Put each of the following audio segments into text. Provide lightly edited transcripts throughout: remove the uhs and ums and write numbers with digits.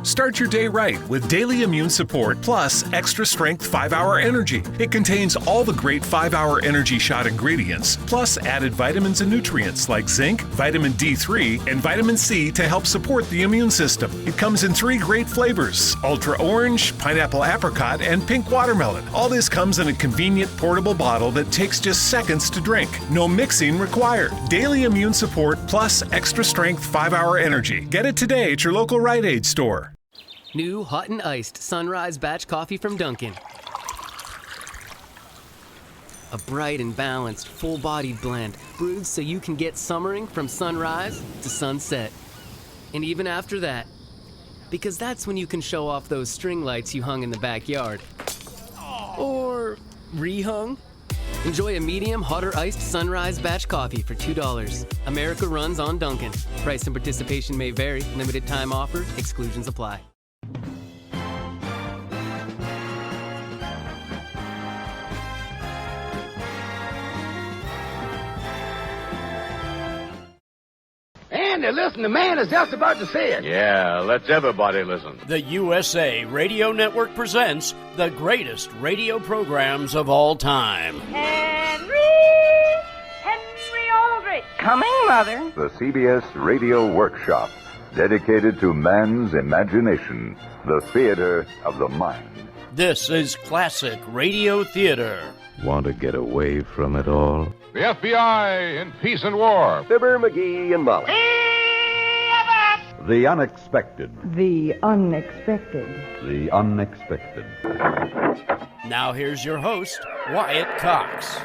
Start your day right with Daily Immune Support Plus Extra Strength 5-Hour Energy. It contains all the great 5-Hour Energy Shot ingredients, plus added vitamins and nutrients like zinc, vitamin D3, and vitamin C to help support the immune system. It comes in 3 great flavors: Ultra Orange, Pineapple Apricot, and Pink Watermelon. All this comes in a convenient portable bottle that takes just seconds to drink. No mixing required. Daily Immune Support Plus Extra Strength 5-Hour Energy. Get it today at your local Rite Aid store. New hot and iced Sunrise Batch Coffee from Dunkin'. A bright and balanced, full-bodied blend brewed so you can get summering from sunrise to sunset. And even after that, because that's when you can show off those string lights you hung in the backyard. Or rehung. Enjoy a medium, hotter iced Sunrise Batch Coffee for $2. America runs on Dunkin'. Price and participation may vary. Limited time offer. Exclusions apply. Andy, listen, the man is just about to say it. Yeah, let's everybody listen. The USA Radio Network presents the greatest radio programs of all time. Henry Aldrich. Coming, Mother. The CBS Radio Workshop, dedicated to man's imagination, the theater of the mind. This is classic radio theater. Want to get away from it all? The FBI in Peace and War. Fibber, McGee, and Molly. The unexpected. The unexpected. The unexpected. Now here's your host, Wyatt Cox.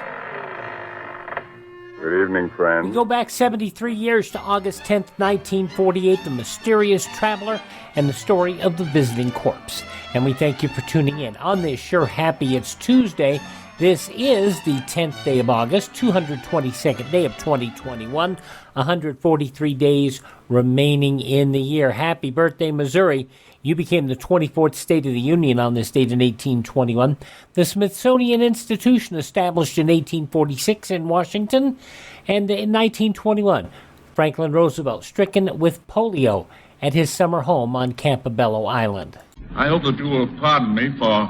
Good evening, friends. We go back 73 years to August 10th, 1948, The Mysterious Traveler and the Story of the Visiting Corpse. And we thank you for tuning in. On this Sure Happy It's Tuesday, this is the 10th day of August, 222nd day of 2021, 143 days remaining in the year. Happy birthday, Missouri. You became the 24th state of the Union on this date in 1821. The Smithsonian Institution, established in 1846 in Washington. And in 1921, Franklin Roosevelt stricken with polio at his summer home on Campobello Island. I hope that you will pardon me for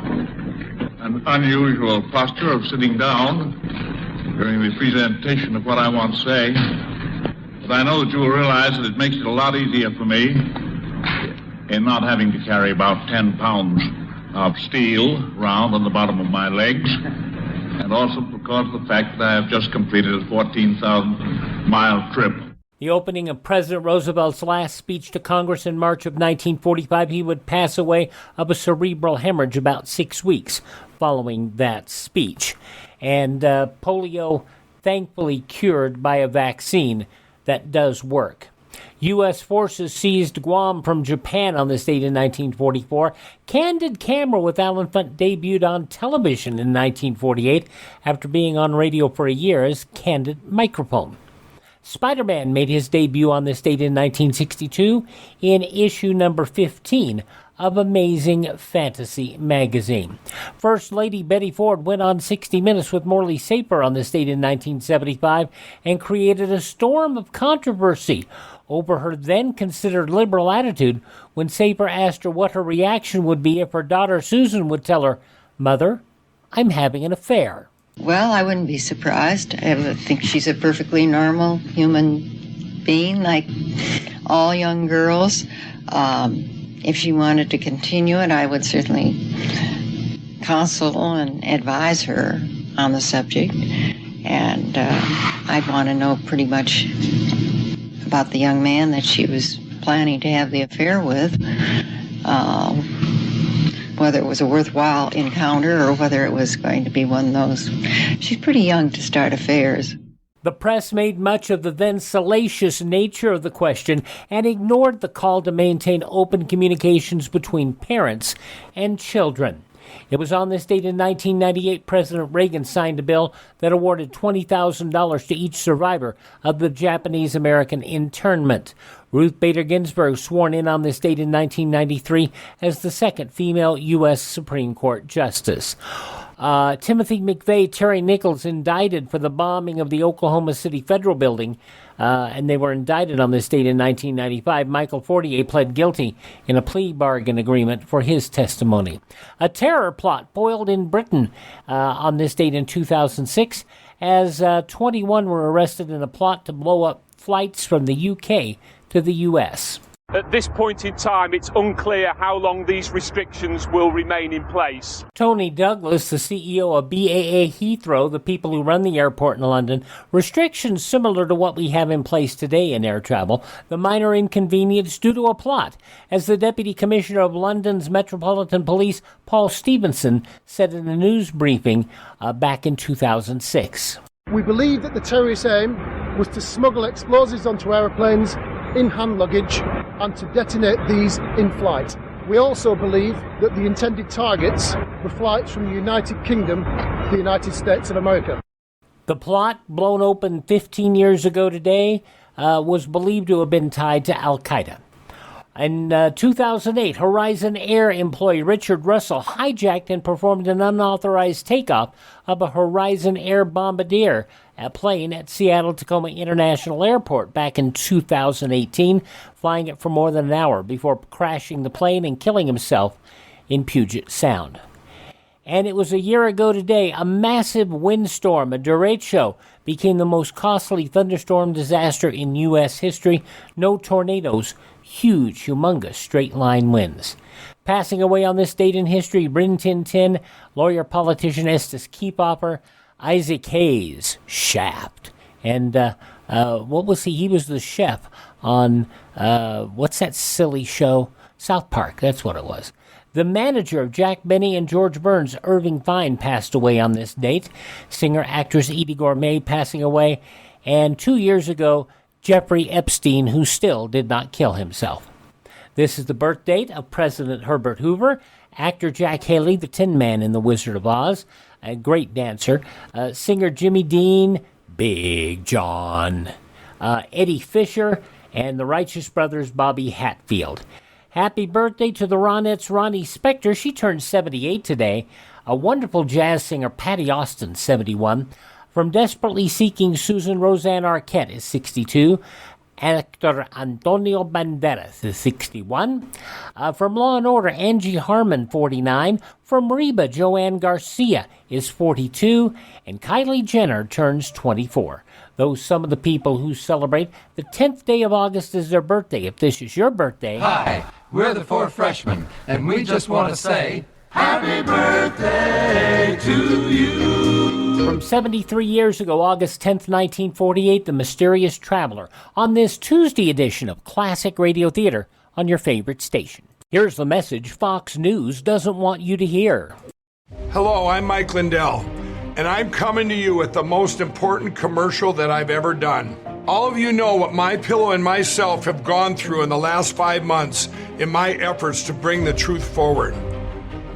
an unusual posture of sitting down during the presentation of what I want to say. But I know that you will realize that it makes it a lot easier for me in not having to carry about 10 pounds of steel round on the bottom of my legs, and also because of the fact that I have just completed a 14,000-mile trip. The opening of President Roosevelt's last speech to Congress in March of 1945, he would pass away of a cerebral hemorrhage about 6 weeks following that speech. And polio, thankfully cured by a vaccine that does work. U.S. forces seized Guam from Japan on this date in 1944. Candid Camera with Alan Funt debuted on television in 1948 after being on radio for a year as Candid Microphone. Spider-Man made his debut on this date in 1962 in issue number 15 of Amazing Fantasy magazine. First Lady Betty Ford went on 60 Minutes with Morley Saper on this date in 1975 and created a storm of controversy over her then-considered liberal attitude when Saper asked her what her reaction would be if her daughter Susan would tell her, "Mother, I'm having an affair." Well, I wouldn't be surprised. I think she's a perfectly normal human being, like all young girls. If she wanted to continue it, I would certainly counsel and advise her on the subject. And I'd want to know pretty much about the young man that she was planning to have the affair with. Whether it was a worthwhile encounter or whether it was going to be one of those. She's pretty young to start affairs. The press made much of the then salacious nature of the question and ignored the call to maintain open communications between parents and children. It was on this date in 1998 President Reagan signed a bill that awarded $20,000 to each survivor of the Japanese-American internment. Ruth Bader Ginsburg sworn in on this date in 1993 as the second female U.S. Supreme Court Justice. Timothy McVeigh, Terry Nichols indicted for the bombing of the Oklahoma City Federal Building, and they were indicted on this date in 1995. Michael Fortier pled guilty in a plea bargain agreement for his testimony. A terror plot foiled in Britain on this date in 2006, as 21 were arrested in a plot to blow up flights from the UK to the US. At this point in time, it's unclear how long these restrictions will remain in place. Tony Douglas, the CEO of BAA Heathrow, the people who run the airport in London, restrictions similar to what we have in place today in air travel, the minor inconvenience due to a plot, as the Deputy Commissioner of London's Metropolitan Police, Paul Stevenson, said in a news briefing back in 2006. We believe that the terrorist aim was to smuggle explosives onto aeroplanes in hand luggage and to detonate these in flight. We also believe that the intended targets were flights from the United Kingdom to the United States of America. The plot, blown open 15 years ago today, was believed to have been tied to Al-Qaeda. In 2008, Horizon Air employee Richard Russell hijacked and performed an unauthorized takeoff of a Horizon Air Bombardier plane at Seattle-Tacoma International Airport back in 2018, flying it for more than an hour before crashing the plane and killing himself in Puget Sound. And it was a year ago today, a massive windstorm, a derecho, became the most costly thunderstorm disaster in U.S. history. No tornadoes, huge, humongous straight-line winds. Passing away on this date in history, Rin Tin Tin, lawyer-politician Estes Keepopper, Isaac Hayes, Shaft. And what was he? He was the chef on, what's that silly show? South Park, that's what it was. The manager of Jack Benny and George Burns, Irving Fine, passed away on this date. Singer-actress Edie Gourmet passing away. And 2 years ago, Jeffrey Epstein, who still did not kill himself. This is the birth date of President Herbert Hoover, actor Jack Haley, the Tin Man in The Wizard of Oz, a great dancer, singer Jimmy Dean, Big John, Eddie Fisher, and the Righteous Brothers, Bobby Hatfield. Happy birthday to the Ronettes' Ronnie Spector. She turned 78 today. A wonderful jazz singer, Patty Austin, 71. From Desperately Seeking Susan, Roseanne Arquette is 62. Actor Antonio Banderas is 61. From Law & Order, Angie Harmon, 49. From Reba, Joanne Garcia is 42. And Kylie Jenner turns 24. Those some of the people who celebrate. The 10th day of August is their birthday. If this is your birthday... Hi, we're the Four Freshmen, and we just want to say, Happy birthday to you! From 73 years ago, August 10th, 1948, The Mysterious Traveler, on this Tuesday edition of Classic Radio Theater on your favorite station. Here's the message Fox News doesn't want you to hear. Hello, I'm Mike Lindell, and I'm coming to you with the most important commercial that I've ever done. All of you know what MyPillow and myself have gone through in the last 5 months in my efforts to bring the truth forward.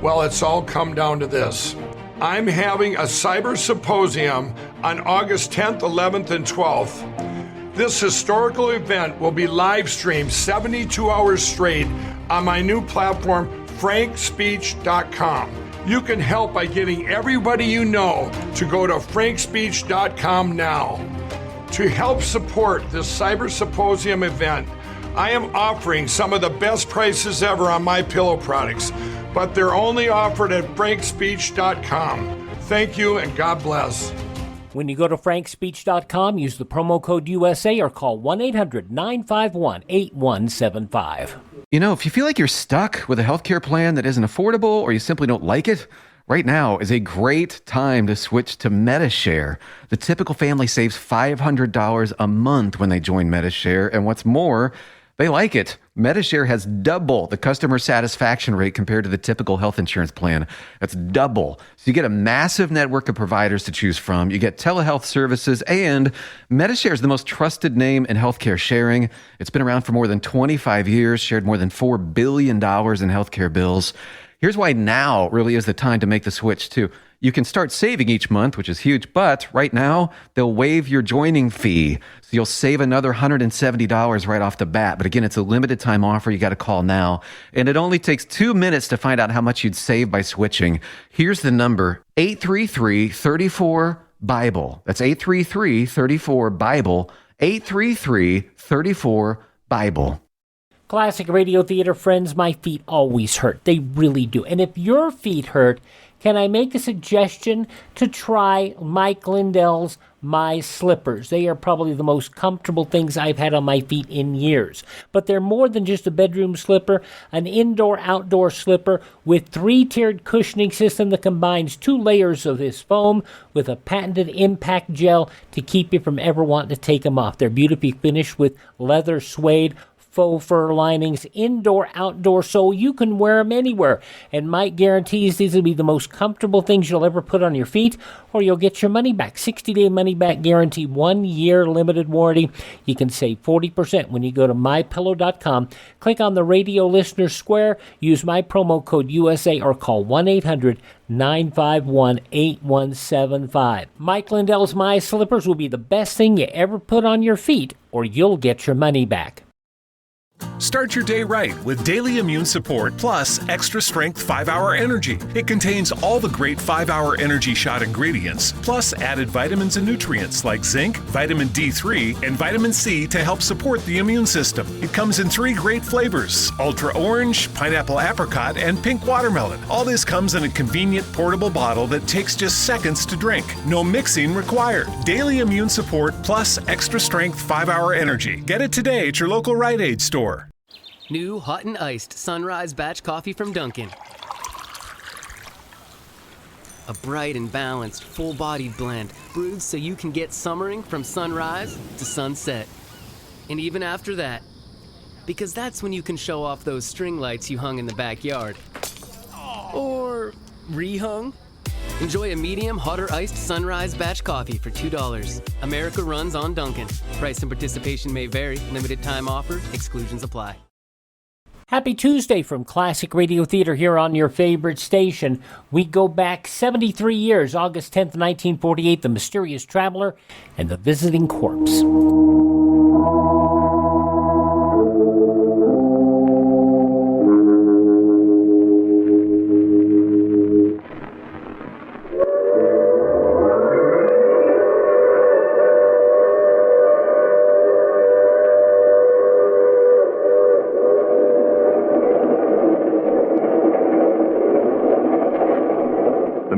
Well, it's all come down to this. I'm having a cyber symposium on August 10th, 11th, and 12th. This historical event will be live streamed 72 hours straight on my new platform, frankspeech.com. You can help by getting everybody you know to go to frankspeech.com now. To help support this Cyber Symposium event, I am offering some of the best prices ever on my pillow products, but they're only offered at frankspeech.com. Thank you and God bless. When you go to frankspeech.com, use the promo code USA or call 1-800-951-8175. You know, if you feel like you're stuck with a healthcare plan that isn't affordable or you simply don't like it, right now is a great time to switch to MediShare. The typical family saves $500 a month when they join MediShare, and what's more, they like it. MediShare has double the customer satisfaction rate compared to the typical health insurance plan. That's double. So you get a massive network of providers to choose from. You get telehealth services, and MediShare is the most trusted name in healthcare sharing. It's been around for more than 25 years, shared more than $4 billion in healthcare bills. Here's why now really is the time to make the switch, too. You can start saving each month, which is huge, but right now, they'll waive your joining fee. So you'll save another $170 right off the bat. But again, it's a limited time offer. You got to call now. And it only takes 2 minutes to find out how much you'd save by switching. Here's the number, 833-34-BIBLE. That's 833-34-BIBLE, 833-34-BIBLE. Classic Radio Theater friends, my feet always hurt. They really do. And if your feet hurt, can I make a suggestion to try Mike Lindell's My Slippers? They are probably the most comfortable things I've had on my feet in years. But they're more than just a bedroom slipper, an indoor-outdoor slipper with 3-tiered cushioning system that combines 2 layers of this foam with a patented impact gel to keep you from ever wanting to take them off. They're beautifully finished with leather, suede, faux fur linings, indoor-outdoor, so you can wear them anywhere. And Mike guarantees these will be the most comfortable things you'll ever put on your feet, or you'll get your money back. 60-day money-back guarantee, 1-year limited warranty. You can save 40% when you go to MyPillow.com. Click on the radio listener square, use my promo code USA, or call 1-800-951-8175. Mike Lindell's My Slippers will be the best thing you ever put on your feet, or you'll get your money back. Start your day right with Daily Immune Support Plus Extra Strength 5-Hour Energy. It contains all the great 5-Hour Energy Shot ingredients, plus added vitamins and nutrients like zinc, vitamin D3, and vitamin C to help support the immune system. It comes in 3 great flavors: Ultra Orange, Pineapple Apricot, and Pink Watermelon. All this comes in a convenient portable bottle that takes just seconds to drink. No mixing required. Daily Immune Support Plus Extra Strength 5-Hour Energy. Get it today at your local Rite Aid store. New hot and iced Sunrise Batch Coffee from Dunkin'. A bright and balanced, full-bodied blend brewed so you can get summering from sunrise to sunset. And even after that, because that's when you can show off those string lights you hung in the backyard. Or rehung. Enjoy a medium, hot or iced Sunrise Batch Coffee for $2. America runs on Dunkin'. Price and participation may vary. Limited time offer. Exclusions apply. Happy Tuesday from Classic Radio Theater here on your favorite station. We go back 73 years, August 10th, 1948, The Mysterious Traveler and the Visiting Corpse.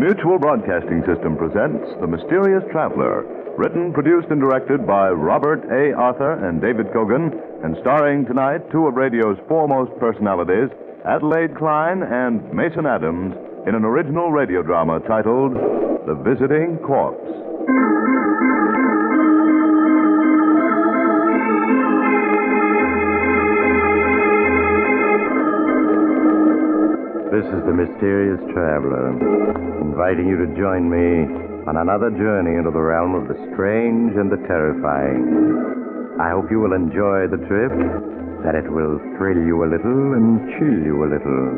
Mutual Broadcasting System presents The Mysterious Traveler, written, produced, and directed by Robert A. Arthur and David Cogan, and starring tonight 2 of radio's foremost personalities, Adelaide Klein and Mason Adams, in an original radio drama titled The Visiting Corpse. This is the Mysterious Traveler, inviting you to join me on another journey into the realm of the strange and the terrifying. I hope you will enjoy the trip, that it will thrill you a little and chill you a little.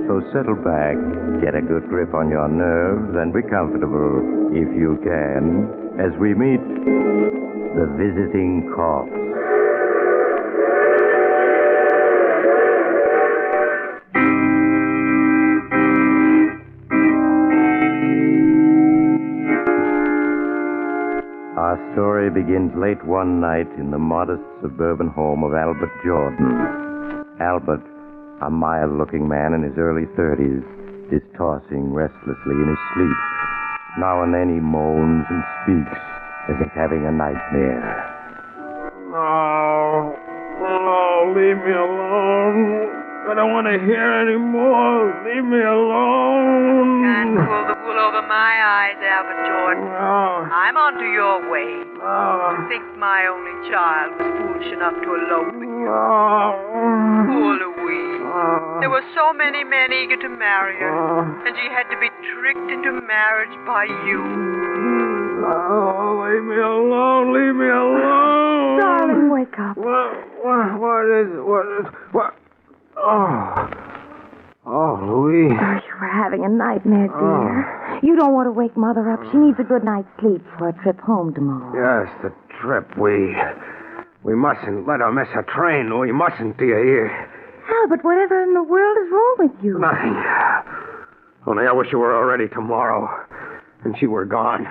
So settle back, get a good grip on your nerves, and be comfortable, if you can, as we meet the Visiting Corpse. Our story begins late one night in the modest suburban home of Albert Jordan. Albert, a mild-looking man in his early 30s, is tossing restlessly in his sleep. Now and then he moans and speaks as if having a nightmare. No, leave me alone. I don't want to hear anymore. Leave me alone. Can't pull the wool over my eyes, Albert Jordan. No. I'm onto your way. To think my only child was foolish enough to elope with you. Poor Louise. There were so many men eager to marry her, and she had to be tricked into marriage by you. Oh, leave me alone. Leave me alone. Darling, wake up. What is it? What? Oh, Louise. Oh, you were having a nightmare, dear. You don't want to wake Mother up. She needs a good night's sleep for a trip home tomorrow. Yes, the trip. We mustn't let her miss her train. We mustn't, do you hear? Albert, whatever in the world is wrong with you? Nothing. Only I wish you were already tomorrow, and she were gone.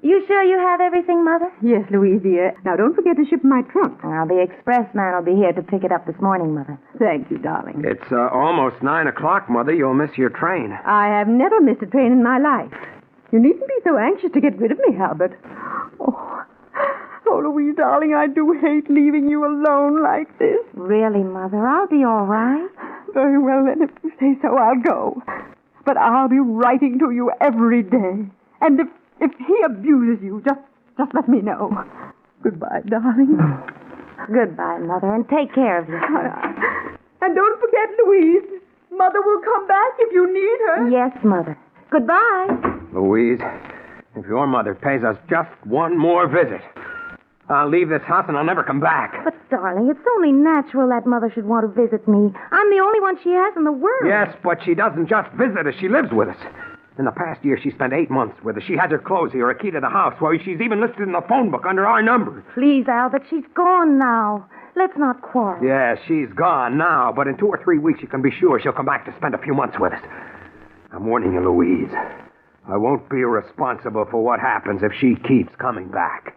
You sure you have everything, Mother? Yes, Louise, dear. Now, don't forget to ship my trunk. Now, the express man will be here to pick it up this morning, Mother. Thank you, darling. It's almost 9 o'clock, Mother. You'll miss your train. I have never missed a train in my life. You needn't be so anxious to get rid of me, Albert. Oh, Louise, darling, I do hate leaving you alone like this. Really, Mother? I'll be all right. Very well, then, if you say so, I'll go. But I'll be writing to you every day. And if he abuses you, just let me know. Goodbye, darling. Goodbye, Mother, and take care of yourself. And don't forget, Louise, Mother will come back if you need her. Yes, Mother. Goodbye. Louise, if your mother pays us just one more visit, I'll leave this house and I'll never come back. But, darling, it's only natural that Mother should want to visit me. I'm the only one she has in the world. Yes, but she doesn't just visit us. She lives with us. In the past year, she spent 8 months with us. She has her clothes here, a key to the house. Why, she's even listed in the phone book under our number. Please, Albert, she's gone now. Let's not quarrel. Yes, she's gone now, but in 2 or 3 weeks, you can be sure she'll come back to spend a few months with us. I'm warning you, Louise. I won't be responsible for what happens if she keeps coming back.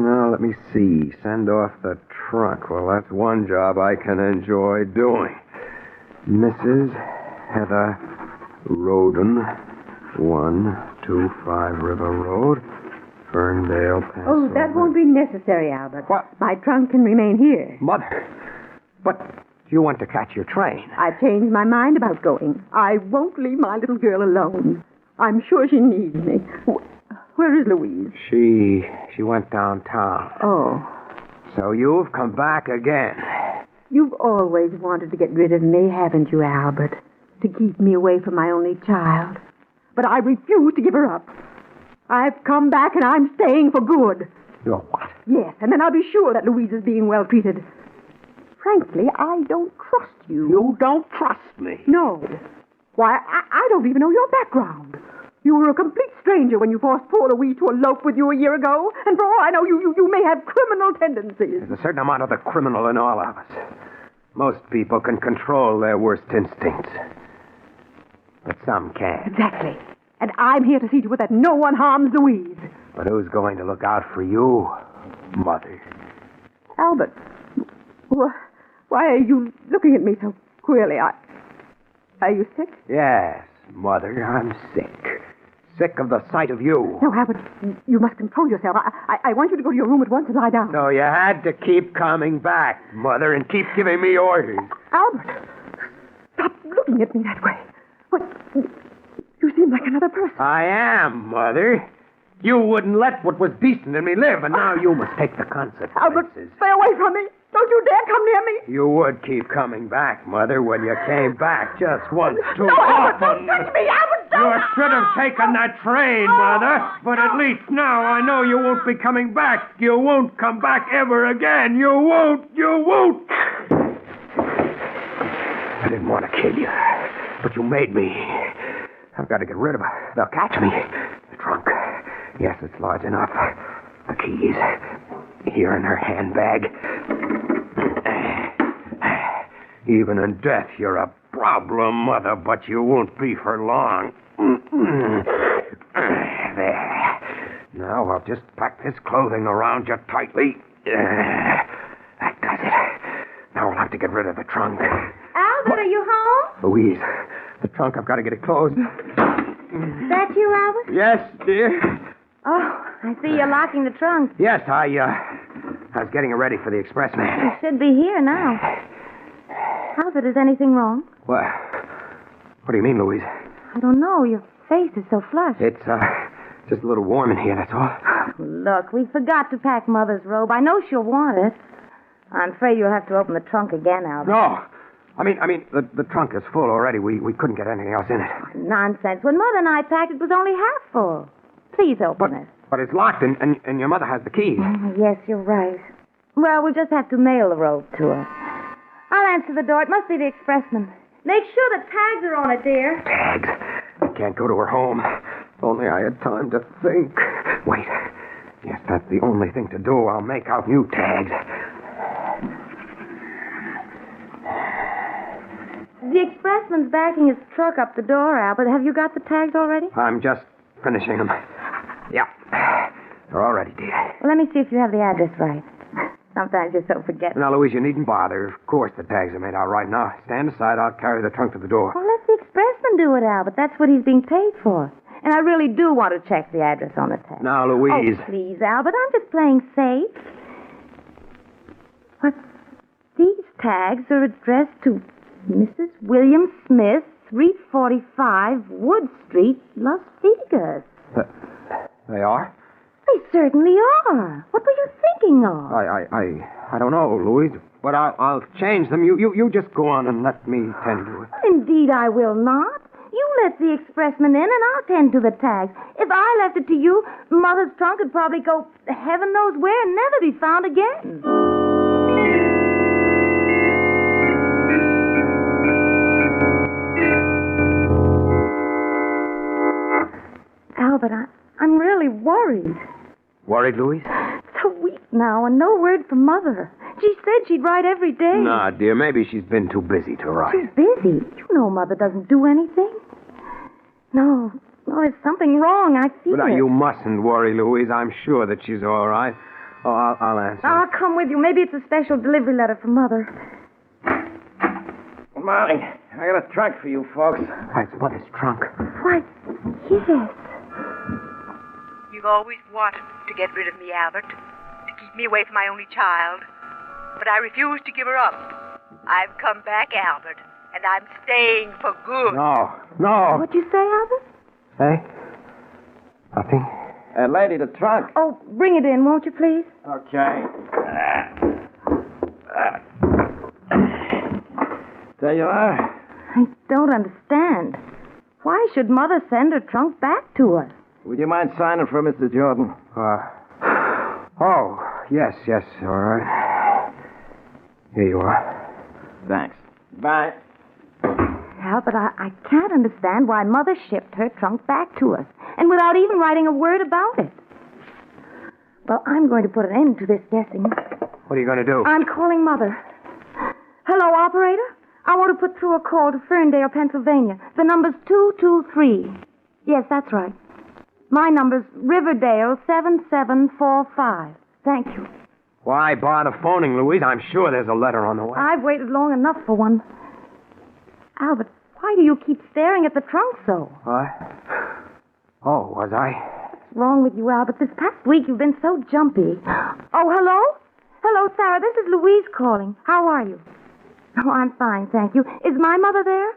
Now, let me see. Send off the trunk. Well, that's one job I can enjoy doing. Mrs. Heather Roden, 125 River Road, Ferndale, Pennsylvania. Oh, that won't be necessary, Albert. What? My trunk can remain here. Mother, but you want to catch your train. I've changed my mind about going. I won't leave my little girl alone. I'm sure she needs me. Where is Louise? She went downtown. Oh. So you've come back again. You've always wanted to get rid of me, haven't you, Albert? To keep me away from my only child. But I refuse to give her up. I've come back and I'm staying for good. You're what? Yes, and then I'll be sure that Louise is being well treated. Frankly, I don't trust you. You don't trust me? No. Why, I don't even know your background. You were a complete stranger when you forced poor Louise to elope with you a year ago. And for all I know, you may have criminal tendencies. There's a certain amount of the criminal in all of us. Most people can control their worst instincts. But some can't. Exactly. And I'm here to see to it that no one harms Louise. But who's going to look out for you, Mother? Albert, why are you looking at me so queerly? Are you sick? Yes, Mother, I'm sick. Sick of the sight of you. No, Albert, you must control yourself. I want you to go to your room at once and lie down. So you had to keep coming back, Mother, and keep giving me orders. Albert, stop looking at me that way. What? You seem like another person. I am, Mother. You wouldn't let what was decent in me live, and now you must take the consequences. Albert, stay away from me. Don't you dare come near me. You would keep coming back, Mother, when you came back just once too no, often. Albert, don't touch me, Albert, don't. You should have taken that train, Mother. But at least now I know you won't be coming back. You won't come back ever again. You won't. You won't. I didn't want to kill you, but you made me. I've got to get rid of her. They'll catch me. The trunk. Yes, it's large enough. The keys. Here in her handbag. Even in death, you're a problem, Mother, but you won't be for long. There. Now I'll just pack this clothing around you tightly. That does it. Now I'll have to get rid of the trunk. Albert, are you home? Louise, the trunk, I've got to get it closed. That you, Albert? Yes, dear. Oh, I see you're locking the trunk. Yes, I was getting it ready for the expressman. You should be here now. Albert, is anything wrong? What do you mean, Louise? I don't know. Your face is so flushed. It's, just a little warm in here, that's all. Look, we forgot to pack Mother's robe. I know she'll want it. I'm afraid you'll have to open the trunk again, Albert. No. I mean, the trunk is full already. We couldn't get anything else in it. Nonsense. When Mother and I packed, it was only half full. Please open it. But it's locked, and your mother has the keys. Yes, you're right. Well, we'll just have to mail the robe to her. I'll answer the door. It must be the expressman. Make sure the tags are on it, dear. Tags? I can't go to her home. If only I had time to think. Wait. Yes, that's the only thing to do. I'll make out new tags. The expressman's backing his truck up the door, Albert. Have you got the tags already? I'm just finishing them. Yeah. They're all ready, dear. Well, let me see if you have the address right. Sometimes you're so forgetful. Now, Louise, you needn't bother. Of course the tags are made out right. Now, stand aside. I'll carry the trunk to the door. Well, let the expressman do it, Albert. That's what he's being paid for. And I really do want to check the address on the tag. Now, Louise. Oh, please, Albert. I'm just playing safe. But these tags are addressed to Mrs. William Smith, 345 Wood Street, Las Vegas. They are? They certainly are. What were you thinking of? I don't know, Louise. But I'll change them. You just go on and let me tend to it. Indeed, I will not. You let the expressman in, and I'll tend to the tags. If I left it to you, Mother's trunk would probably go heaven knows where and never be found again. Albert, I'm really worried. Worried, Louise? It's a week now, and no word from Mother. She said she'd write every day. Nah, dear, maybe she's been too busy to write. She's busy? You know Mother doesn't do anything. No, there's something wrong. I feel But it. you mustn't worry, Louise. I'm sure that she's all right. Oh, I'll answer. I'll come with you. Maybe it's a special delivery letter from Mother. Good morning. I got a trunk for you folks. Why, it's Mother's trunk. Why, yes. You've always wanted to get rid of me, Albert, to keep me away from my only child. But I refuse to give her up. I've come back, Albert, and I'm staying for good. No. What'd you say, Albert? Hey? Nothing? Lady, the trunk. Oh, bring it in, won't you, please? Okay. There you are. I don't understand. Why should Mother send her trunk back to us? Would you mind signing for Mr. Jordan? Oh, yes, all right. Here you are. Thanks. Bye. Albert, I can't understand why Mother shipped her trunk back to us, and without even writing a word about it. Well, I'm going to put an end to this guessing. What are you going to do? I'm calling Mother. Hello, operator? I want to put through a call to Ferndale, Pennsylvania. The number's 223. Yes, that's right. My number's Riverdale 7745. Thank you. Why bother phoning, Louise? I'm sure there's a letter on the way. I've waited long enough for one. Albert, why do you keep staring at the trunk so? What? Oh, was I? What's wrong with you, Albert? This past week you've been so jumpy. Oh, hello? Hello, Sarah. This is Louise calling. How are you? Oh, I'm fine, thank you. Is my mother there?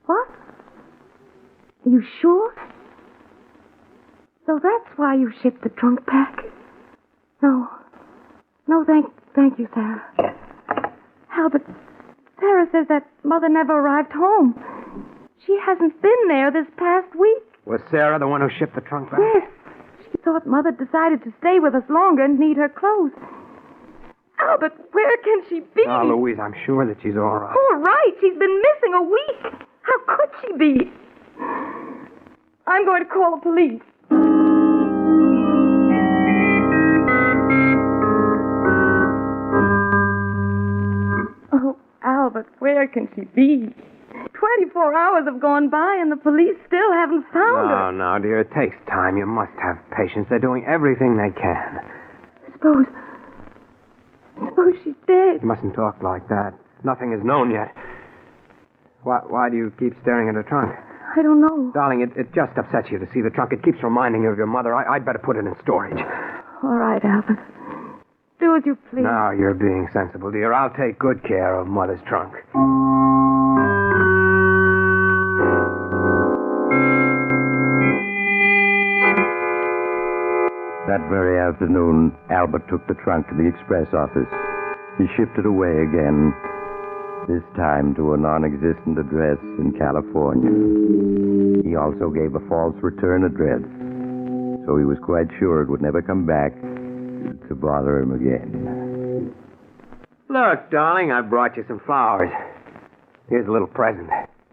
What? Are you sure? So that's why you shipped the trunk back? No, thank you, Sarah. Albert, Sarah says that Mother never arrived home. She hasn't been there this past week. Was Sarah the one who shipped the trunk back? Yes. She thought Mother decided to stay with us longer and need her clothes. Albert, where can she be? Oh, Louise, I'm sure that she's all right. All right. She's been missing a week. How could she be? I'm going to call the police. Oh, Albert, where can she be? 24 hours have gone by and the police still haven't found her. No, dear, it takes time. You must have patience. They're doing everything they can. Suppose she's dead. You mustn't talk like that. Nothing is known yet. Why do you keep staring at her trunk? I don't know. Darling, it just upsets you to see the trunk. It keeps reminding you of your mother. I'd better put it in storage. All right, Albert. Do as you please. Now you're being sensible, dear. I'll take good care of Mother's trunk. That very afternoon, Albert took the trunk to the express office. He shipped it away again, this time to a non-existent address in California. He also gave a false return address. so he was quite sure it would never come back to bother him again. Look, darling, I brought you some flowers. Here's a little present.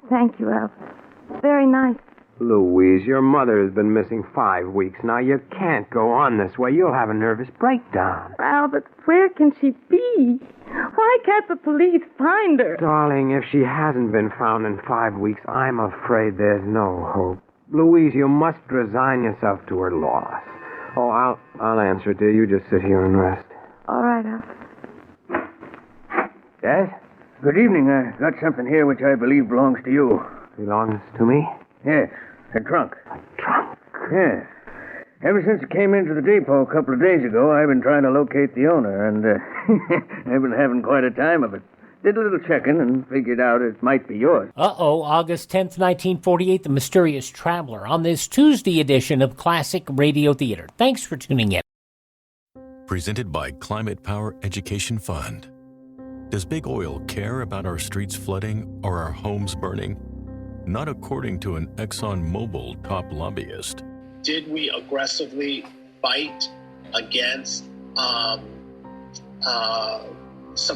Thank you, Albert. Very nice. Louise, your mother has been missing 5 weeks now. You can't go on this way. You'll have a nervous breakdown. Albert, where can she be? Why can't the police find her? Darling, if she hasn't been found in 5 weeks, I'm afraid there's no hope. Louise, you must resign yourself to her loss. Oh, I'll answer, dear. You just sit here and rest. All right, Albert. Yes? Good evening. I got something here which I believe belongs to you. Belongs to me? Yes, a trunk. A trunk? Yes. Ever since it came into the depot a couple of days ago, I've been trying to locate the owner, and I've been having quite a time of it. Did a little checking and figured out it might be yours. August 10th, 1948, The Mysterious Traveler, on this Tuesday edition of Classic Radio Theater. Thanks for tuning in. Presented by Climate Power Education Fund. Does big oil care about our streets flooding or our homes burning? Not according to an ExxonMobil top lobbyist. Did we aggressively fight against some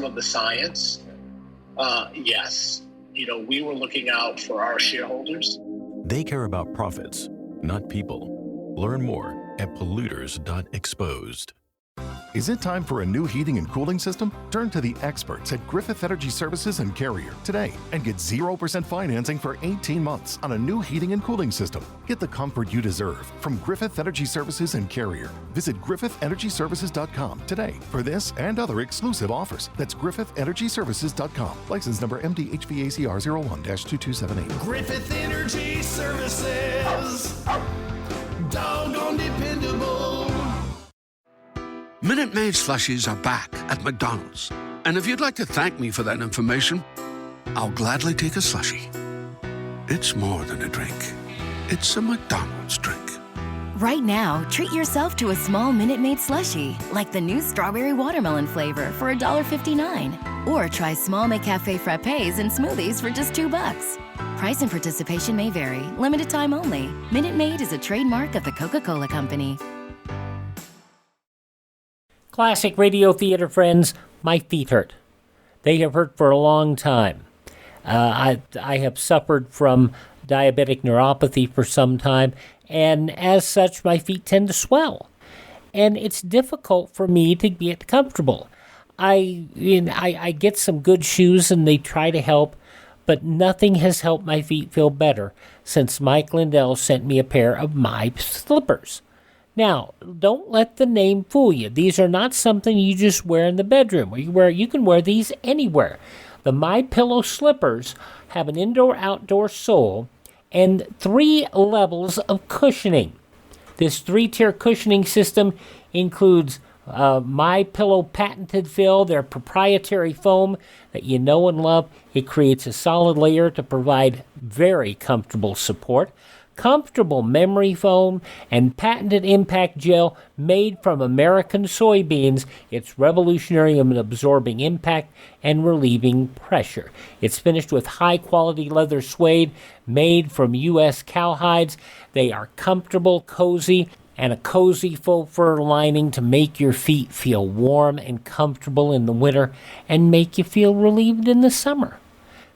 of the science? Yes. We were looking out for our shareholders. They care about profits, not people. Learn more at polluters.exposed. Is it time for a new heating and cooling system? Turn to the experts at Griffith Energy Services and Carrier today and get 0% financing for 18 months on a new heating and cooling system. Get the comfort you deserve from Griffith Energy Services and Carrier. Visit griffithenergyservices.com today for this and other exclusive offers. That's griffithenergyservices.com. License number MDHVACR 01-2278. Griffith Energy Services. Doggone dependable. Minute Maid slushies are back at McDonald's. And if you'd like to thank me for that information, I'll gladly take a slushie. It's more than a drink. It's a McDonald's drink. Right now, treat yourself to a small Minute Maid slushie, like the new strawberry watermelon flavor for $1.59. Or try small McCafe frappes and smoothies for just $2. Price and participation may vary. Limited time only. Minute Maid is a trademark of the Coca-Cola Company. Classic Radio Theater friends, my feet hurt. They have hurt for a long time. I have suffered from diabetic neuropathy for some time, and as such, my feet tend to swell. And it's difficult for me to get comfortable. I get some good shoes, and they try to help, but nothing has helped my feet feel better since Mike Lindell sent me a pair of my slippers. Now, don't let the name fool you. These are not something you just wear in the bedroom. You can wear these anywhere. The MyPillow slippers have an indoor-outdoor sole and 3 levels of cushioning. This 3-tier cushioning system includes MyPillow patented fill, their proprietary foam that you know and love. It creates a solid layer to provide very comfortable support. Comfortable memory foam, and patented impact gel made from American soybeans. It's revolutionary in absorbing impact and relieving pressure. It's finished with high-quality leather suede made from U.S. cowhides. They are comfortable, cozy, and a cozy faux fur lining to make your feet feel warm and comfortable in the winter and make you feel relieved in the summer.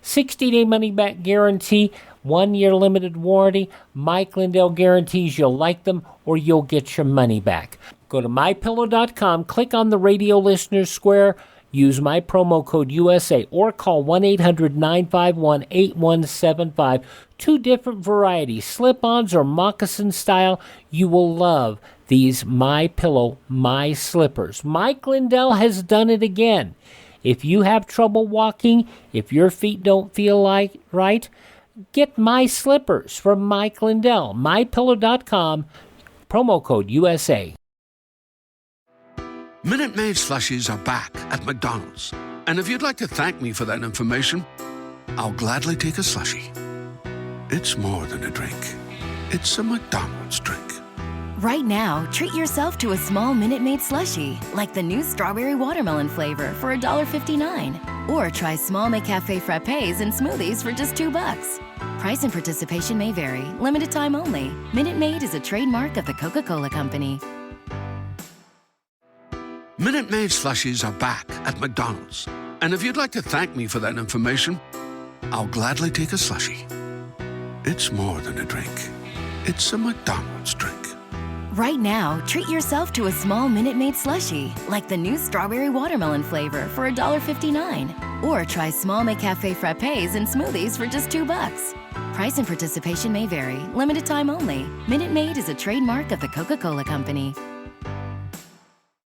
60-day money-back guarantee, 1-year limited warranty. Mike Lindell guarantees you'll like them or you'll get your money back. Go to MyPillow.com, click on the Radio Listeners Square, use my promo code USA, or call 1-800-951-8175. 2 different varieties, slip-ons or moccasin style. You will love these MyPillow, My Slippers. Mike Lindell has done it again. If you have trouble walking, if your feet don't feel right, get My Slippers from Mike Lindell. MyPillow.com, promo code USA. Minute Maid slushies are back at McDonald's. And if you'd like to thank me for that information, I'll gladly take a slushie. It's more than a drink. It's a McDonald's drink. Right now, treat yourself to a small Minute Maid slushie, like the new strawberry watermelon flavor for $1.59. Or try small McCafe frappes and smoothies for just $2. Price and participation may vary. Limited time only. Minute Maid is a trademark of the Coca-Cola Company. Minute Maid slushies are back at McDonald's. And if you'd like to thank me for that information, I'll gladly take a slushie. It's more than a drink. It's a McDonald's drink. Right now, treat yourself to a small Minute Maid slushie, like the new strawberry watermelon flavor for $1.59. Or try small McCafe frappes and smoothies for just $2. Price and participation may vary. Limited time only. Minute Maid is a trademark of the Coca-Cola Company.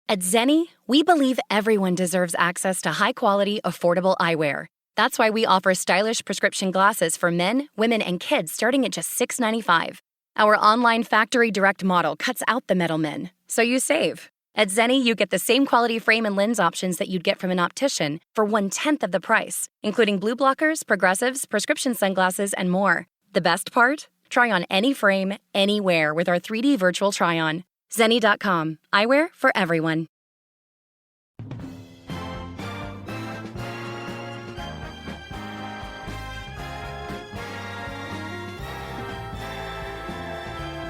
At Zenni, we believe everyone deserves access to high-quality, affordable eyewear. That's why we offer stylish prescription glasses for men, women, and kids starting at just $6.95. Our online factory direct model cuts out the middlemen, so you save. At Zenni, you get the same quality frame and lens options that you'd get from an optician for 1/10 of the price, including blue blockers, progressives, prescription sunglasses, and more. The best part? Try on any frame, anywhere with our 3D virtual try-on. Zenni.com. Eyewear for everyone.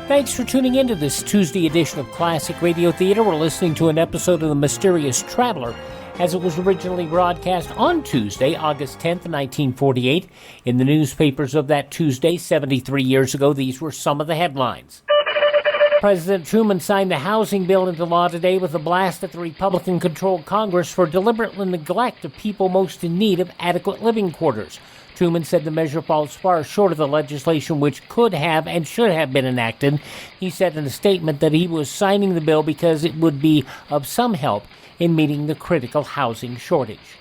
Thanks for tuning in to this Tuesday edition of Classic Radio Theater. We're listening to an episode of The Mysterious Traveler as it was originally broadcast on Tuesday, August 10th, 1948. In the newspapers of that Tuesday, 73 years ago, these were some of the headlines. President Truman signed the housing bill into law today with a blast at the Republican-controlled Congress for deliberate neglect of people most in need of adequate living quarters. Truman said the measure falls far short of the legislation which could have and should have been enacted. He said in a statement that he was signing the bill because it would be of some help in meeting the critical housing shortage.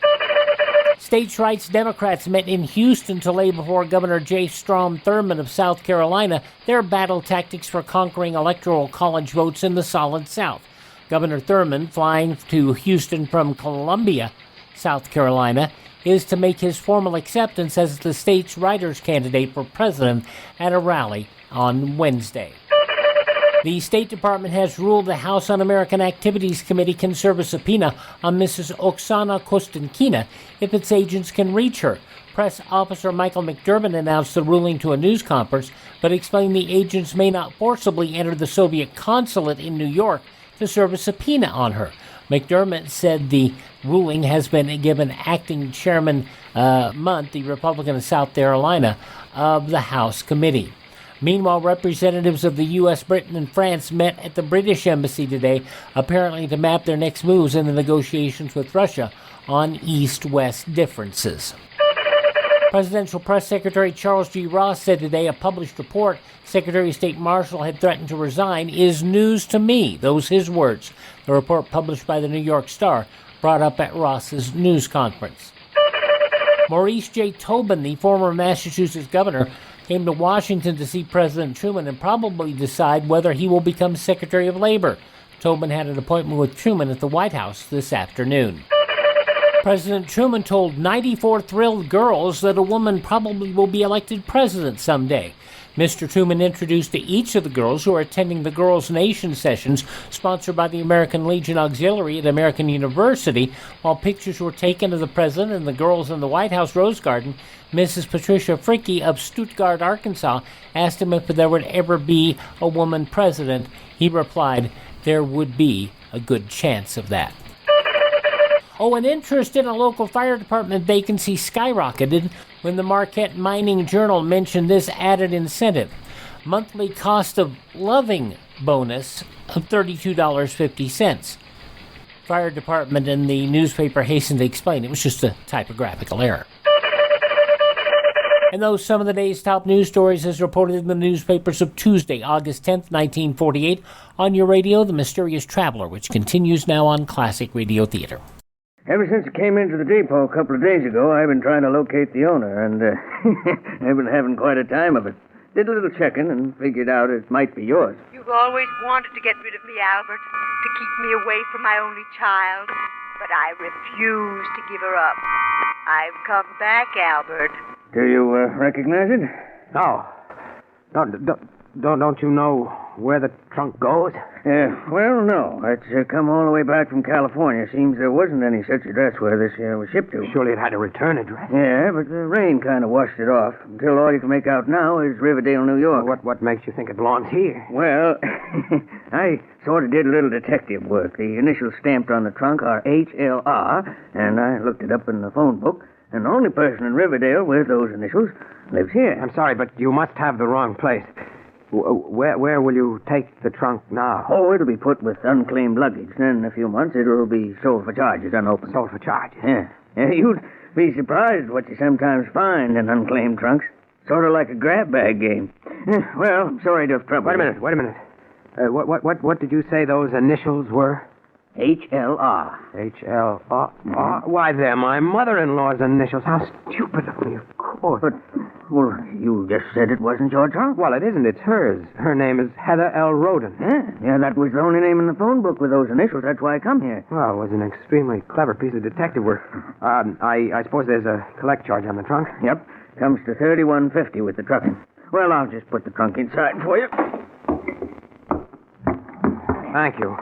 States' rights Democrats met in Houston to lay before Governor J. Strom Thurmond of South Carolina their battle tactics for conquering electoral college votes in the Solid South. Governor Thurmond, flying to Houston from Columbia, South Carolina, is to make his formal acceptance as the state's writer's candidate for president at a rally on Wednesday. The State Department has ruled the House Un-American Activities Committee can serve a subpoena on Mrs. Oksana Kostenkina if its agents can reach her. Press Officer Michael McDermott announced the ruling to a news conference, but explained the agents may not forcibly enter the Soviet consulate in New York to serve a subpoena on her. McDermott said the ruling has been given acting Chairman Munt, the Republican of South Carolina, of the House Committee. Meanwhile, representatives of the U.S., Britain, and France met at the British Embassy today, apparently to map their next moves in the negotiations with Russia on East-West differences. Presidential Press Secretary Charles G. Ross said today a published report Secretary of State Marshall had threatened to resign is news to me. Those his words. The report published by the New York Star brought up at Ross's news conference. Maurice J. Tobin, the former Massachusetts governor, came to Washington to see President Truman and probably decide whether he will become Secretary of Labor. Tobin had an appointment with Truman at the White House this afternoon. President Truman told 94 thrilled girls that a woman probably will be elected president someday. Mr. Truman introduced to each of the girls who are attending the Girls Nation sessions sponsored by the American Legion Auxiliary at American University. While pictures were taken of the president and the girls in the White House Rose Garden, Mrs. Patricia Fricke of Stuttgart, Arkansas, asked him if there would ever be a woman president. He replied, there would be a good chance of that. Oh, an interest in a local fire department vacancy skyrocketed when the Marquette Mining Journal mentioned this added incentive. Monthly cost of living bonus of $32.50. Fire department and the newspaper hastened to explain it was just a typographical error. And those some of the day's top news stories as reported in the newspapers of Tuesday, August 10th, 1948. On your radio, The Mysterious Traveler, which continues now on Classic Radio Theater. Ever since it came into the depot a couple of days ago, I've been trying to locate the owner, and I've been having quite a time of it. Did a little checking and figured out it might be yours. You've always wanted to get rid of me, Albert, to keep me away from my only child. But I refuse to give her up. I've come back, Albert. Do you recognize it? No. don't you know where the trunk goes? Well, no. It's come all the way back from California. Seems there wasn't any such address where this was shipped to. Surely it had a return address. Yeah, but the rain kind of washed it off. Until all you can make out now is Riverdale, New York. Well, what makes you think it belongs here? Well, I sort of did a little detective work. The initials stamped on the trunk are HLR, and I looked it up in the phone book, and the only person in Riverdale with those initials lives here. I'm sorry, but you must have the wrong place. Where will you take the trunk now? Oh, it'll be put with unclaimed luggage. Then in a few months it'll be sold for charges, unopened. Sold for charges? Yeah. You'd be surprised what you sometimes find in unclaimed trunks. Sort of like a grab bag game. Well, I'm sorry to have troubled Wait a minute. What did you say those initials were? HLR. HLR? Why, they're my mother-in-law's initials. How stupid of me, of course. But, well, you just said it wasn't your trunk. Well, it isn't. It's hers. Her name is Heather L. Roden. Yeah, that was the only name in the phone book with those initials. That's why I come here. Well, it was an extremely clever piece of detective work. I suppose there's a collect charge on the trunk? Yep. Comes to $31.50 with the trucking. Well, I'll just put the trunk inside for you. Thank you.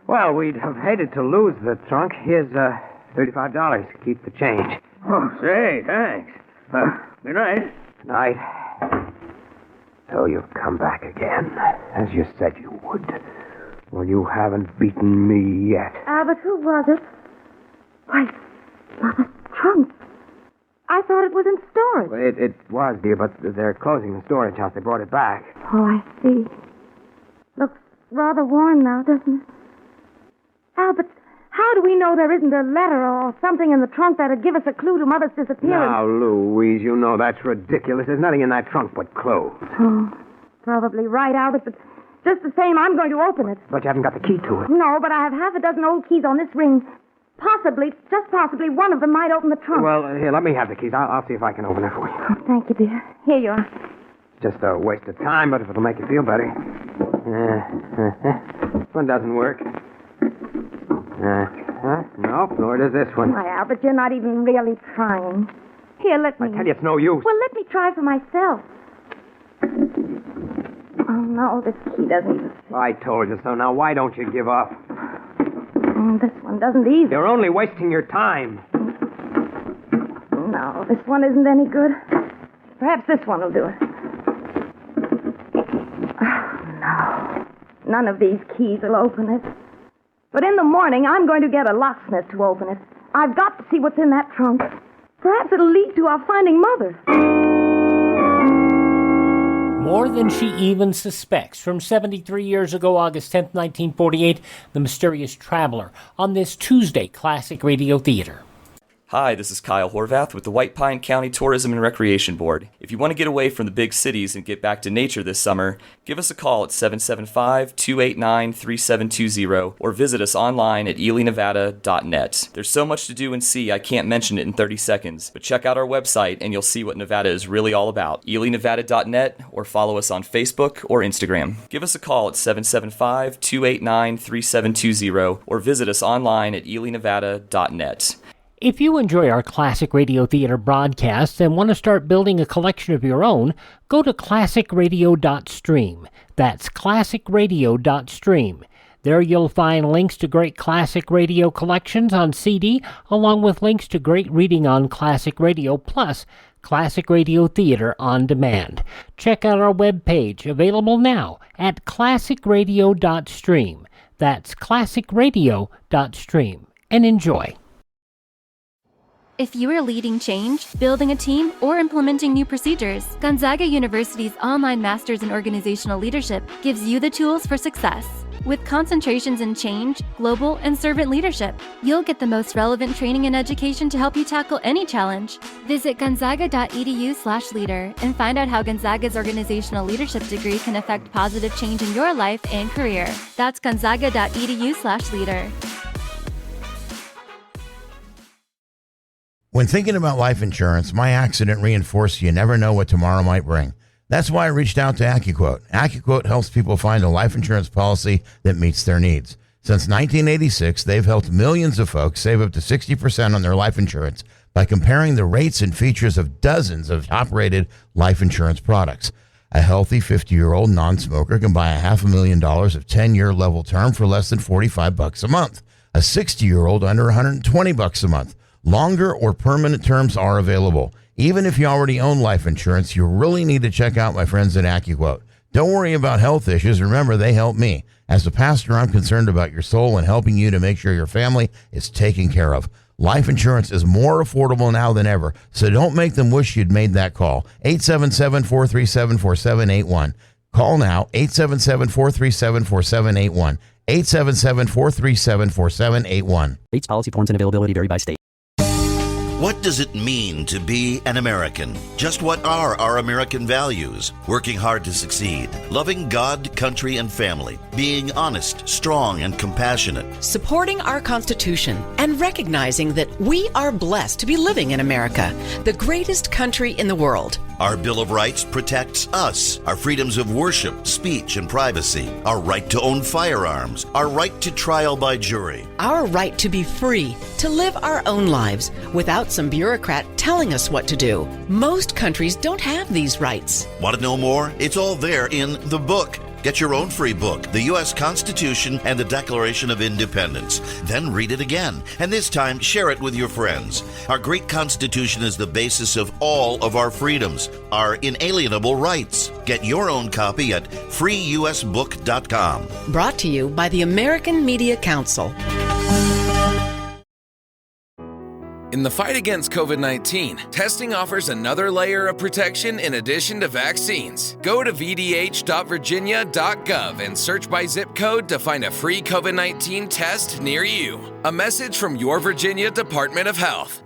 Well, we'd have hated to lose the trunk. Here's $35. Keep the change. Oh, say, thanks. Good night. Good night. So you've come back again, as you said you would. Well, you haven't beaten me yet. Albert, who was it? Why, Mother's trunk. I thought it was in storage. Well, it was, dear, but they're closing the storage house. They brought it back. Oh, I see. Looks rather worn now, doesn't it? Albert, how do we know there isn't a letter or something in the trunk that'd give us a clue to Mother's disappearance? Now, Louise, you know that's ridiculous. There's nothing in that trunk but clothes. Oh, probably right, Albert, but just the same, I'm going to open it. But you haven't got the key to it. No, but I have half a dozen old keys on this ring. Possibly, just possibly, one of them might open the trunk. Well, here, let me have the keys. I'll see if I can open it for you. Oh, thank you, dear. Here you are. Just a waste of time, but if it'll make you feel better. This one doesn't work. Nope, nor does this one. Why, Albert, you're not even really trying. Here, let me... I tell you, it's no use. Well, let me try for myself. Oh, no, this key doesn't even... I told you so. Now, why don't you give up? This one doesn't either. You're only wasting your time. No, this one isn't any good. Perhaps this one will do it. Oh, no. None of these keys will open it. But in the morning, I'm going to get a locksmith to open it. I've got to see what's in that trunk. Perhaps it'll lead to our finding Mother. More than she even suspects. From 73 years ago, August 10th, 1948, The Mysterious Traveler, on this Tuesday, Classic Radio Theater. Hi, this is Kyle Horvath with the White Pine County Tourism and Recreation Board. If you want to get away from the big cities and get back to nature this summer, give us a call at 775-289-3720 or visit us online at elinevada.net. There's so much to do and see, I can't mention it in 30 seconds, but check out our website and you'll see what Nevada is really all about. elinevada.net or follow us on Facebook or Instagram. Give us a call at 775-289-3720 or visit us online at elinevada.net. If you enjoy our Classic Radio Theater broadcasts and want to start building a collection of your own, go to classicradio.stream. That's classicradio.stream. There you'll find links to great classic radio collections on CD, along with links to great reading on classic radio, plus Classic Radio Theater on demand. Check out our webpage, available now at classicradio.stream. That's classicradio.stream. And enjoy. If you are leading change, building a team, or implementing new procedures, Gonzaga University's online Masters in Organizational Leadership gives you the tools for success. With concentrations in change, global, and servant leadership, you'll get the most relevant training and education to help you tackle any challenge. Visit gonzaga.edu/leader and find out how Gonzaga's organizational leadership degree can affect positive change in your life and career. That's gonzaga.edu/leader. When thinking about life insurance, my accident reinforced you never know what tomorrow might bring. That's why I reached out to AccuQuote. AccuQuote helps people find a life insurance policy that meets their needs. Since 1986, they've helped millions of folks save up to 60% on their life insurance by comparing the rates and features of dozens of top-rated life insurance products. A healthy 50-year-old non-smoker can buy $500,000 of 10-year level term for less than $45 a month. A 60-year-old under $120 a month. Longer or permanent terms are available. Even if you already own life insurance, you really need to check out my friends at AccuQuote. Don't worry about health issues. Remember, they help me. As a pastor, I'm concerned about your soul and helping you to make sure your family is taken care of. Life insurance is more affordable now than ever, so don't make them wish you'd made that call. 877-437-4781. Call now, 877-437-4781. 877-437-4781. Rates, policy forms, and availability vary by state. What does it mean to be an American? Just what are our American values? Working hard to succeed, loving God, country, and family, being honest, strong, and compassionate. Supporting our Constitution and recognizing that we are blessed to be living in America, the greatest country in the world. Our Bill of Rights protects us, our freedoms of worship, speech, and privacy, our right to own firearms, our right to trial by jury, our right to be free, to live our own lives without some bureaucrat telling us what to do. Most countries don't have these rights. Want to know more? It's all there in the book. Get your own free book, The U.S. Constitution and the Declaration of Independence. Then read it again, and this time share it with your friends. Our great Constitution is the basis of all of our freedoms, our inalienable rights. Get your own copy at freeusbook.com. Brought to you by the American Media Council. In the fight against COVID-19, testing offers another layer of protection in addition to vaccines. Go to vdh.virginia.gov and search by zip code to find a free COVID-19 test near you. A message from your Virginia Department of Health.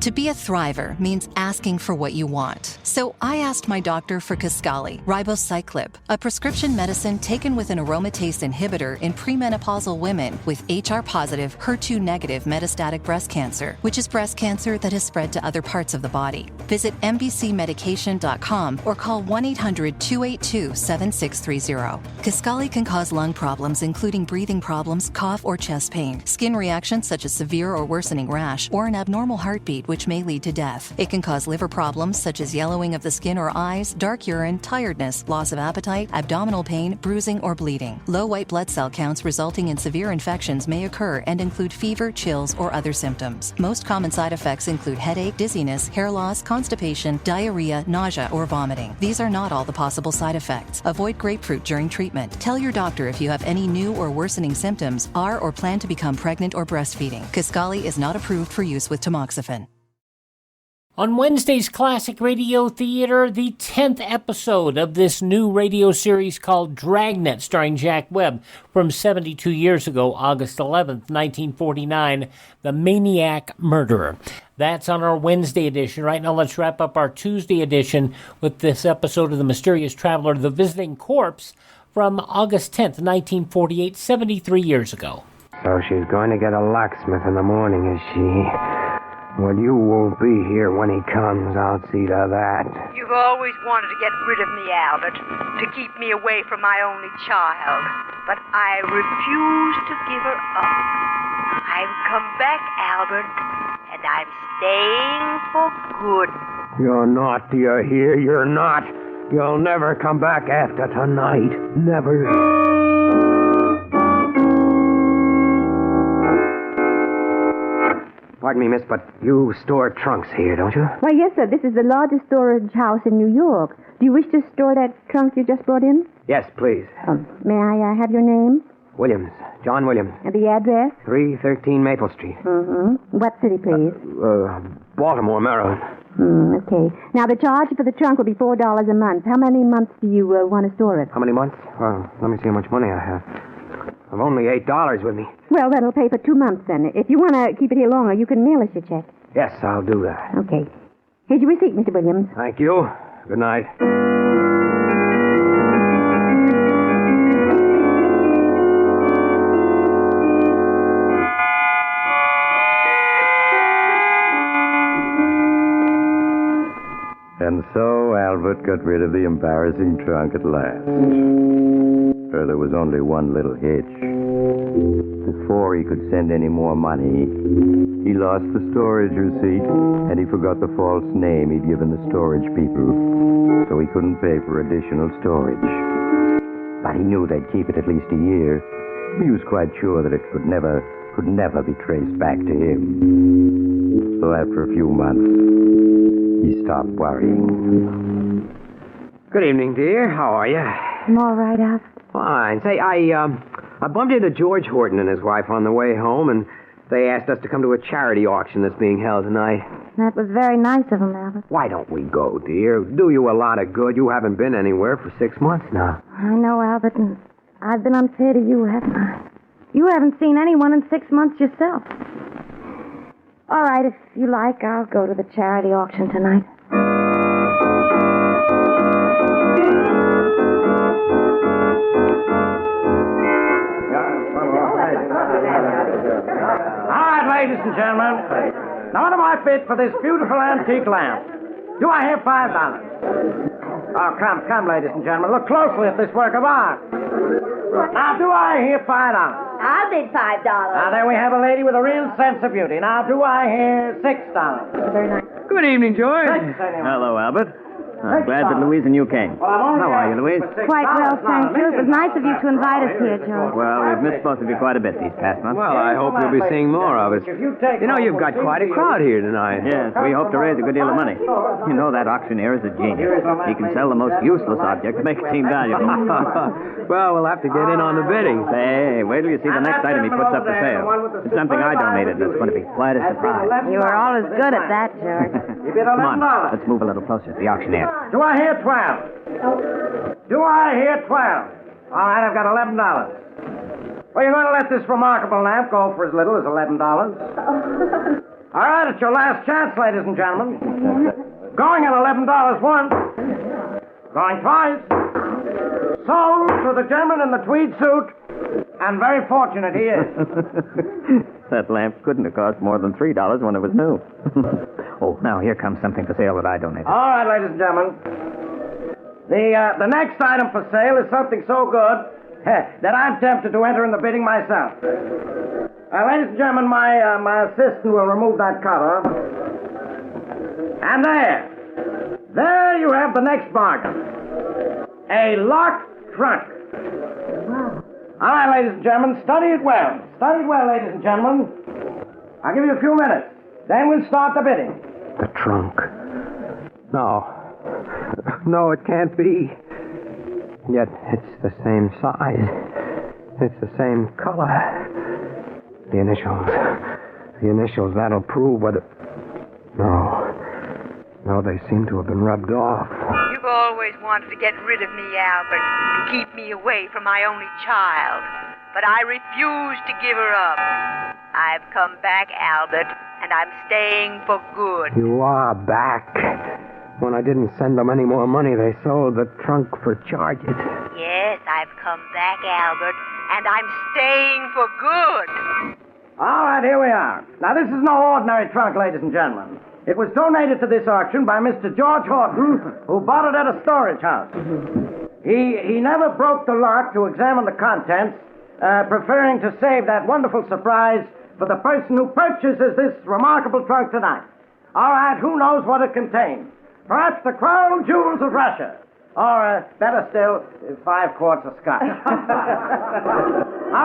To be a thriver means asking for what you want. So I asked my doctor for Kisqali, ribociclib, a prescription medicine taken with an aromatase inhibitor in premenopausal women with HR-positive, HER2-negative metastatic breast cancer, which is breast cancer that has spread to other parts of the body. Visit mbcmedication.com or call 1-800-282-7630. Kisqali can cause lung problems, including breathing problems, cough, or chest pain, skin reactions such as severe or worsening rash, or an abnormal heartbeat, which may lead to death. It can cause liver problems such as yellowing of the skin or eyes, dark urine, tiredness, loss of appetite, abdominal pain, bruising, or bleeding. Low white blood cell counts resulting in severe infections may occur and include fever, chills, or other symptoms. Most common side effects include headache, dizziness, hair loss, constipation, diarrhea, nausea, or vomiting. These are not all the possible side effects. Avoid grapefruit during treatment. Tell your doctor if you have any new or worsening symptoms, are or plan to become pregnant or breastfeeding. Kisqali is not approved for use with tamoxifen. On Wednesday's Classic Radio Theater, the 10th episode of this new radio series called Dragnet, starring Jack Webb, from 72 years ago, August 11th, 1949, The Maniac Murderer. That's on our Wednesday edition. Right now, let's wrap up our Tuesday edition with this episode of The Mysterious Traveler, The Visiting Corpse, from August 10th, 1948, 73 years ago. So she's going to get a locksmith in the morning, is she? Well, you won't be here when he comes. I'll see to that. You've always wanted to get rid of me, Albert, to keep me away from my only child. But I refuse to give her up. I've come back, Albert, and I'm staying for good. You're not, do you hear? You're not. You'll never come back after tonight. Never. Pardon me, miss, but you store trunks here, don't you? Why, yes, sir. This is the largest storage house in New York. Do you wish to store that trunk you just brought in? Yes, please. May I have your name? Williams. John Williams. And the address? 313 Maple Street. Mm-hmm. What city, please? Baltimore, Maryland. Okay. Now, the charge for the trunk will be $4 a month. How many months do you want to store it? How many months? Well, let me see how much money I have. I've only $8 with me. Well, that'll pay for 2 months, then. If you want to keep it here longer, you can mail us your check. Yes, I'll do that. Okay. Here's your receipt, Mr. Williams. Thank you. Good night. And so Albert got rid of the embarrassing trunk at last. For there was only one little hitch. Before he could send any more money, He lost the storage receipt, and he forgot the false name he'd given the storage people, so he couldn't pay for additional storage. But he knew they'd keep it at least a year. He was quite sure that it could never be traced back to him. So after a few months, he stopped worrying. Good evening, dear. How are you? I'm all right, Al. Fine. Say, I bumped into George Horton and his wife on the way home, and they asked us to come to a charity auction that's being held tonight. That was very nice of them, Albert. Why don't we go, dear? Do you a lot of good. You haven't been anywhere for 6 months now. I know, Albert, and I've been unfair to you, haven't I? You haven't seen anyone in 6 months yourself. All right, if you like, I'll go to the charity auction tonight. All right, ladies and gentlemen. Now, what do I bid for this beautiful antique lamp? Do I hear $5? Oh, come, ladies and gentlemen. Look closely at this work of art. Now, do I hear $5? I'll bid $5. Now, there we have a lady with a real sense of beauty. Now, do I hear $6? Very nice. Good evening, George. Hello, Albert. I'm glad that Louise and you came. How are you, Louise? Quite well, thank you. It was nice of you to invite us here, George. Well, we've missed both of you quite a bit these past months. Well, I hope you'll be seeing more of us. You know, you've got quite a crowd here tonight. Yes, we hope to raise a good deal of money. You know, that auctioneer is a genius. He can sell the most useless object to make it seem valuable. Well, we'll have to get in on the bidding. Hey, wait till you see the next item he puts up for sale. It's something I donated, and it's going to be quite a surprise. You are always good at that, George. Come on, let's move a little closer to the auctioneer. Do I hear 12? Do I hear 12? All right, I've got $11. Well, you're going to let this remarkable lamp go for as little as $11? All right, it's your last chance, ladies and gentlemen. Going at $11 once. Going twice. Sold to the gentleman in the tweed suit. And very fortunate he is. That lamp couldn't have cost more than $3 when it was new. Oh, now here comes something for sale that I donated. All right, ladies and gentlemen. The next item for sale is something so good that I'm tempted to enter in the bidding myself. Ladies and gentlemen, my assistant will remove that cover. And there you have the next bargain. A locked trunk. Wow. All right, ladies and gentlemen, study it well. Study it well, ladies and gentlemen. I'll give you a few minutes. Then we'll start the bidding. The trunk. No, it can't be. Yet it's the same size. It's the same color. The initials, that'll prove whether... No, they seem to have been rubbed off. You've always wanted to get rid of me, Albert, to keep me away from my only child. But I refuse to give her up. I've come back, Albert, and I'm staying for good. You are back. When I didn't send them any more money, they sold the trunk for charges. Yes, I've come back, Albert, and I'm staying for good. All right, here we are. Now, this is no ordinary trunk, ladies and gentlemen. It was donated to this auction by Mr. George Horton, who bought it at a storage house. He never broke the lock to examine the contents, preferring to save that wonderful surprise for the person who purchases this remarkable trunk tonight. All right, who knows what it contains? Perhaps the crown jewels of Russia. Or, better still, 5 quarts of scotch. All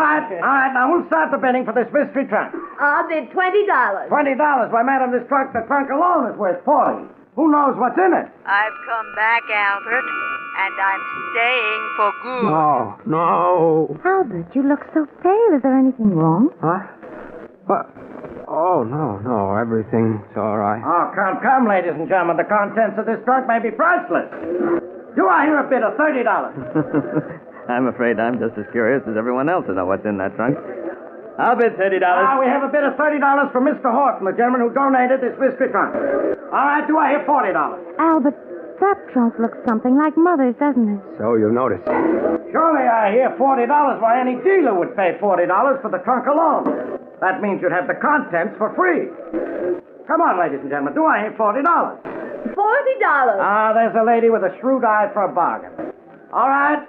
right, now we'll start the bidding for this mystery trunk. I'll bid $20. $20? Why, madam, the trunk alone is worth $40. Who knows what's in it? I've come back, Albert, and I'm staying for good. No. Albert, you look so pale. Is there anything wrong? Huh? What? Oh, no, everything's all right. Oh, come, ladies and gentlemen. The contents of this trunk may be priceless. Do I hear a bid of $30? I'm afraid I'm just as curious as everyone else to know what's in that trunk. I'll bid $30. We have a bid of $30 for Mr. Horton, the gentleman who donated this mystery trunk. All right, do I hear $40? Albert, that trunk looks something like Mother's, doesn't it? So you've noticed. Surely I hear $40. Why, any dealer would pay $40 for the trunk alone. That means you'd have the contents for free. Come on, ladies and gentlemen, do I hear $40? $40. There's a lady with a shrewd eye for a bargain. All right,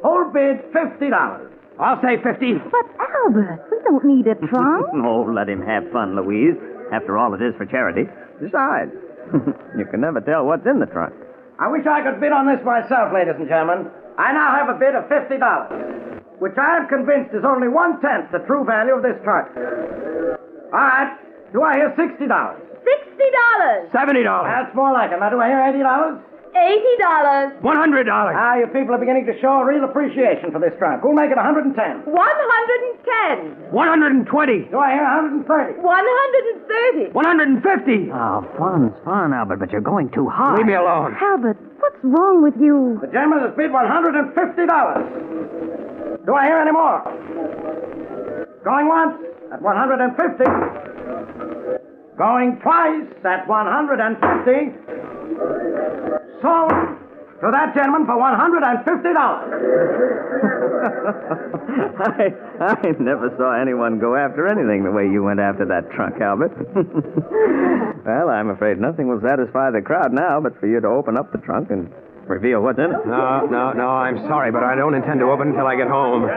whole bid $50. I'll say 50. But, Albert, we don't need a trunk. Oh, let him have fun, Louise. After all, it is for charity. Besides, you can never tell what's in the trunk. I wish I could bid on this myself, ladies and gentlemen. I now have a bid of $50, which I am convinced is only 1/10 the true value of this trunk. All right. Do I hear $60? $60. $70. That's more like it. Now, do I hear $80? $80. $100. Ah, you people are beginning to show a real appreciation for this trunk. Who'll make it 110? 110. 120. Do I hear 130? 130. 150. Oh, fun's fun, Albert, but you're going too high. Leave me alone. Albert, what's wrong with you? The gentleman has bid $150. Do I hear any more? Going once at 150. Going twice at 150. Sold to that gentleman for $150. I never saw anyone go after anything the way you went after that trunk, Albert. Well, I'm afraid nothing will satisfy the crowd now but for you to open up the trunk and reveal what's in it. No, I'm sorry, but I don't intend to open until I get home. No.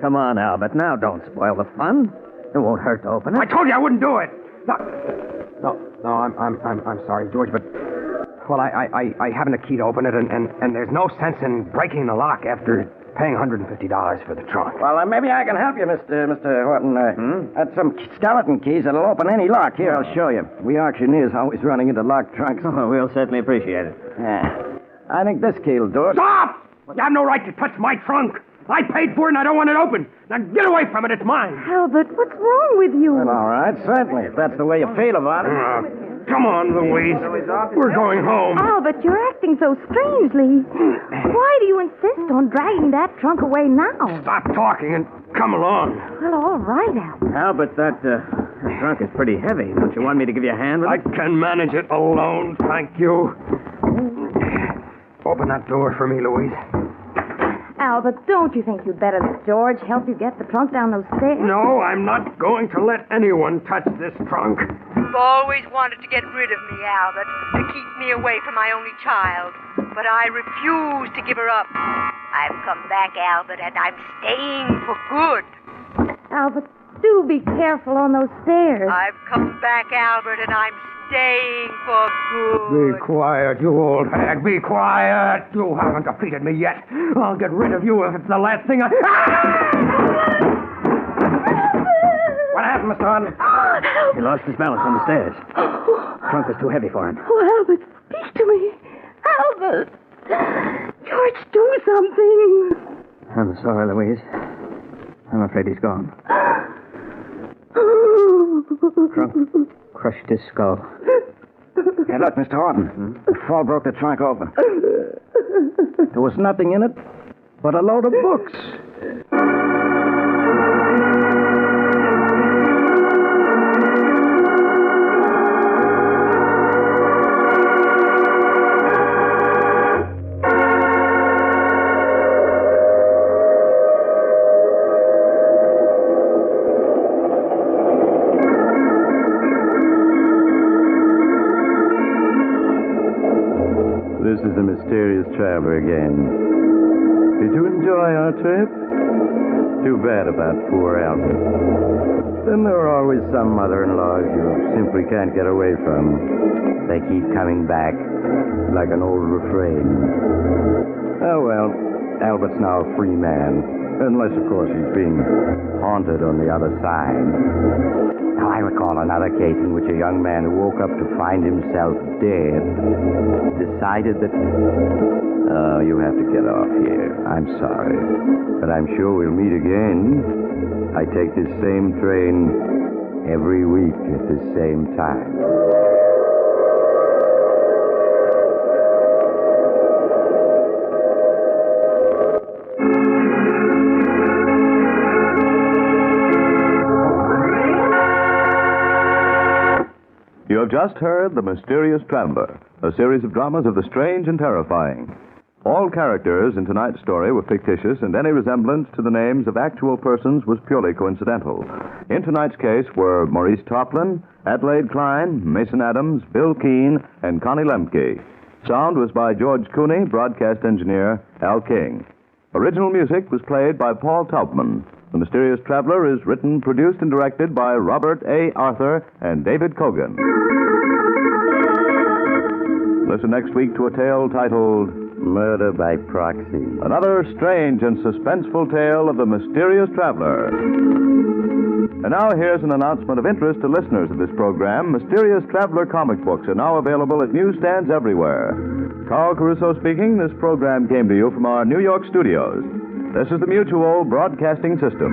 Come on, Albert. Now don't spoil the fun. It won't hurt to open it. I told you I wouldn't do it. No, I'm sorry, George, but well, I haven't a key to open it, and there's no sense in breaking the lock after paying $150 for the trunk. Well, maybe I can help you, Mr. Horton. That's some skeleton keys that'll open any lock. Here, I'll show you. We auctioneers always running into locked trunks. Oh, we'll certainly appreciate it. Yeah. I think this key will do it. Stop! You have no right to touch my trunk. I paid for it and I don't want it open. Now get away from it. It's mine. Albert, what's wrong with you? Well, all right, certainly, if that's the way you feel about it. Come on, Louise. We're going home. Albert, you're acting so strangely. Why do you insist on dragging that trunk away now? Stop talking and come along. Well, all right, Albert. Albert, that trunk is pretty heavy. Don't you want me to give you a hand with I it? can manage it alone, thank you. Open that door for me, Louise. Albert, don't you think you'd better let George help you get the trunk down those stairs? No, I'm not going to let anyone touch this trunk. You've always wanted to get rid of me, Albert, to keep me away from my only child. But I refuse to give her up. I've come back, Albert, and I'm staying for good. Albert, do be careful on those stairs. I've come back, Albert, and I'm staying for good. Be quiet, you old hag. Be quiet. You haven't defeated me yet. I'll get rid of you if it's the last thing I... What happened, Mr. Horton? He lost his balance on the stairs. The trunk was too heavy for him. Oh, Albert, speak to me. Albert! George, do something. I'm sorry, Louise. I'm afraid he's gone. Trunk crushed his skull. Hey, look, Mr. Horton. The fall broke the trunk open. There was nothing in it but a load of books. This is the mysterious traveler again. Did you enjoy our trip? Too bad about poor Albert. Then there are always some mother-in-laws you simply can't get away from. They keep coming back, like an old refrain. Oh, well, Albert's now a free man. Unless, of course, he's being haunted on the other side. Now, I recall another case in which a young man who woke up to find himself dead decided that... Oh, you have to get off here. I'm sorry. But I'm sure we'll meet again. I take this same train every week at the same time. You have just heard The Mysterious Traveler, a series of dramas of the strange and terrifying. All characters in tonight's story were fictitious, and any resemblance to the names of actual persons was purely coincidental. In tonight's case were Maurice Toplin, Adelaide Klein, Mason Adams, Bill Keene, and Connie Lemke. Sound was by George Cooney, broadcast engineer Al King. Original music was played by Paul Taubman. The Mysterious Traveler is written, produced, and directed by Robert A. Arthur and David Kogan. Listen next week to a tale titled Murder by Proxy. Another strange and suspenseful tale of the Mysterious Traveler. And now here's an announcement of interest to listeners of this program. Mysterious Traveler comic books are now available at newsstands everywhere. Carl Caruso speaking. This program came to you from our New York studios. This is the Mutual Broadcasting System.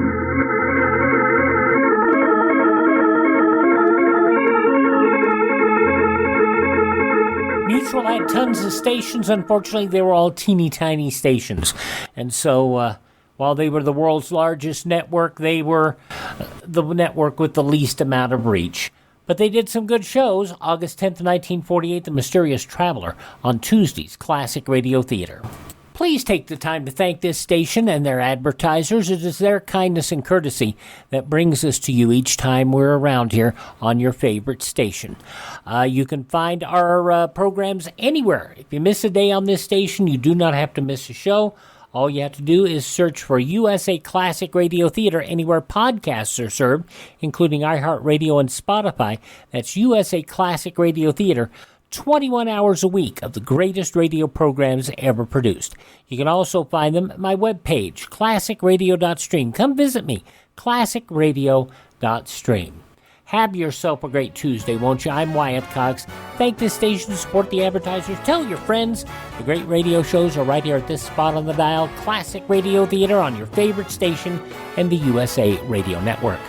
Mutual had tons of stations. Unfortunately, they were all teeny tiny stations. And so, while they were the world's largest network, they were the network with the least amount of reach. But they did some good shows. August 10th, 1948, The Mysterious Traveler on Tuesday's Classic Radio Theater. Please take the time to thank this station and their advertisers. It is their kindness and courtesy that brings us to you each time we're around here on your favorite station. You can find our programs anywhere. If you miss a day on this station, you do not have to miss a show. All you have to do is search for USA Classic Radio Theater anywhere podcasts are served, including iHeartRadio and Spotify. That's USA Classic Radio Theater, 21 hours a week of the greatest radio programs ever produced. You can also find them at my webpage, classicradio.stream. Come visit me, classicradio.stream. Have yourself a great Tuesday, won't you? I'm Wyatt Cox. Thank this station to support the advertisers. Tell your friends the great radio shows are right here at this spot on the dial. Classic Radio Theater on your favorite station and the USA Radio Network.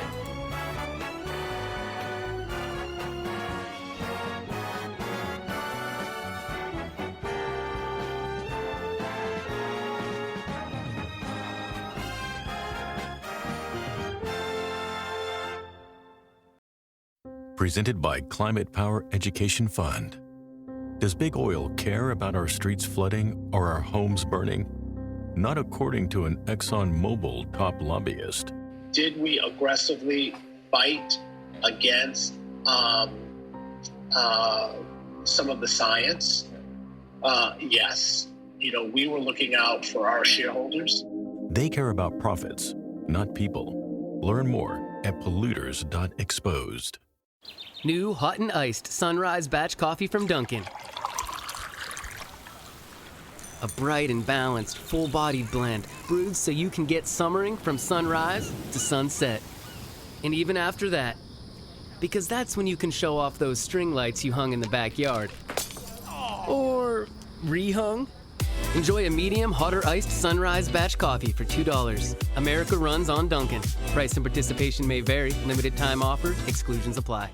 Presented by Climate Power Education Fund. Does Big Oil care about our streets flooding or our homes burning? Not according to an ExxonMobil top lobbyist. Did we aggressively fight against some of the science? Yes. We were looking out for our shareholders. They care about profits, not people. Learn more at polluters.exposed. New hot and iced Sunrise Batch Coffee from Dunkin'. A bright and balanced, full-bodied blend brewed so you can get summering from sunrise to sunset. And even after that, because that's when you can show off those string lights you hung in the backyard. Or rehung. Enjoy a medium, hotter iced Sunrise Batch Coffee for $2. America runs on Dunkin'. Price and participation may vary. Limited time offer. Exclusions apply.